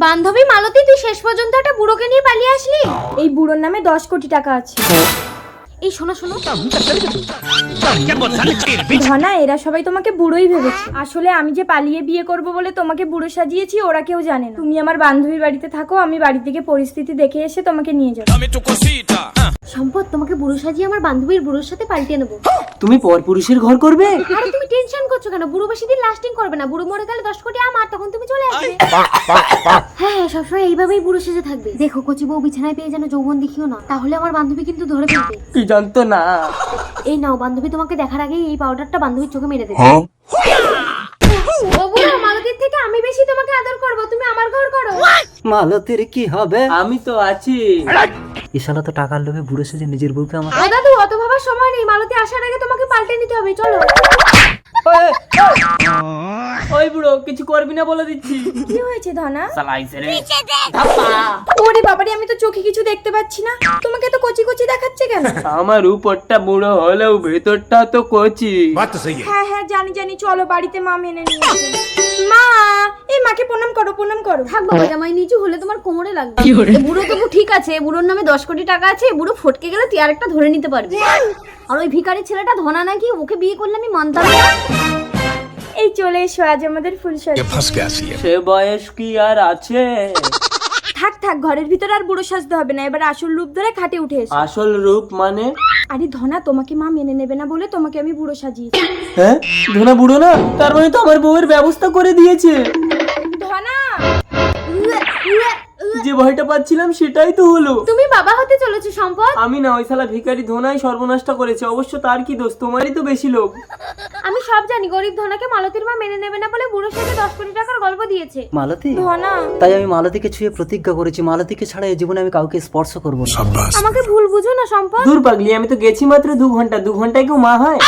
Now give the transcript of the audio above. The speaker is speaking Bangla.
বান্ধবী মালতী, তুই শেষ পর্যন্ত একটা বুড়োকে নিয়ে পালিয়ে আসলি। এই বুড়োর নামে 10 কোটি টাকা আছে। এই শোনো শোনো, ধনা, এরা সবাই তোমাকে বুড়োই ভেবেছে। আসলে আমি যে পালিয়ে বিয়ে করব বলে তোমাকে বুড়ো সাজিয়েছি ওরা কেউ জানে না। তুমি আমার বান্ধবীর বাড়িতে থাকো, আমি বাড়ি থেকে পরিস্থিতি দেখে এসে তোমাকে নিয়ে যাবো। সম্পদ, তোমাকে বুড়ো সাজিয়ে আমার বান্ধবীর বুড়োর সাথে পাল্টে নেবো। তুমি পরপুরুষের ঘর করবে? আরে তুমি টেনশন করছো কেন? বুড়ো বেশি দিন লাস্টিং করবে না। বুড়ো মরে গেলে 10 কোটি আমার, তখন তুমি চলে আসবে। হ্যাঁ, সবসময় এইভাবেই বুড়ো সেজে থাকবে। দেখো কচি বউ বিছানায় পেয়ে যেন যৌবন দেখিও না, তাহলে আমার বান্ধবী কিন্তু ধরে ফেলবে। কি জানতো না। এই নাও, বান্ধবী তোমাকে দেখার আগেই এই পাউডারটা বান্ধবীর চোখে মেরে দেবে। ও বুড়ো, মালতীর থেকে আমি বেশি তোমাকে আদর করব, তুমি আমার ঘর করো। মালতীর কি হবে? আমি তো আছি। ইশালা তো টাকার লোভে বুড়ো সেজে নিজের বউকে আমার ও দাদু, অত ভাবার সময় নেই। মালতী আসার আগে তোমাকে পাল্টে নিতে হবে, চলো। ওই বুড়ো, কিছু করবি না বলে দিচ্ছি। কি হয়েছে ধনা? সালাইছে রে। ওরে বাবারে, আমি তো চোখে কিছু দেখতে পাচ্ছি না। তোমাকে তো কচি কচি দেখাচ্ছে কেন? আমার উপরটা বুড়ো হলেও ভেতরটা তো কচি। হ্যাঁ হ্যাঁ, জানি জানি, চলো বাড়িতে মা মেনে নিয়ে আসবে। মা, এই মাকে প্রণাম করো, প্রণাম করো। থাক বাবা, জামাই নিচু হলে তোমার কোমরে লাগবে। এ বুড়ো তবু ঠিক আছে, বুড়োর নামে 10 কোটি টাকা আছে। বুড়ো ফটকে গেলে তুই আরেকটা ধরে নিতে পারবি। আর ওই ভিখারি ছেলেটা ধনা নাকি, ওকে বিয়ে করলে আমি মানতাম না। এই চলে এসো, আজ আমাদের ফুলসজ্জা। সে বয়স কি আর আছে? থাক থাক, ঘরের ভিতরে আর বুড়ো সাজতে হবে না। এবার আসল রূপ ধরে খাটে উঠে এসো। আসল রূপ মানে? আরে ধনা, তোমাকে মা মেনে নেবে না বলে তোমাকে আমি বুড়ো সাজিয়েছি। হ্যাঁ, ধনা বুড়ো না, তার মানে তো আমার বউয়ের ব্যবস্থা করে দিয়েছে। ধনা, যে ভয়টা পাচ্ছিলাম সেটাই তো হলো। তুমি বাবা হতে চলেছো সম্পদ। আমি না, ওই শালা ভিখারি ধনাই সর্বনাশটা করেছে। অবশ্য তার কি দোষ, তোমারই তো বেশি লোক। আমি সব জানি, গরিব ধনাকে মালতীর মা মেনে নেবে না বলে বুড়োর সাথে 10 কোটি টাকার গল্প দিয়েছে। মালতী, ধনা, তাই আমি মালতীকে ছুঁয়ে প্রতিজ্ঞা করেছি, মালতীকে ছাড়া এই জীবনে আমি কাউকে স্পর্শ করবো না। আমাকে ভুল বুঝো না সম্পদ। দূর পাগলি, আমি তো গেছি মাত্র 2 ঘন্টা। 2 ঘন্টায় কেউ মা হয়?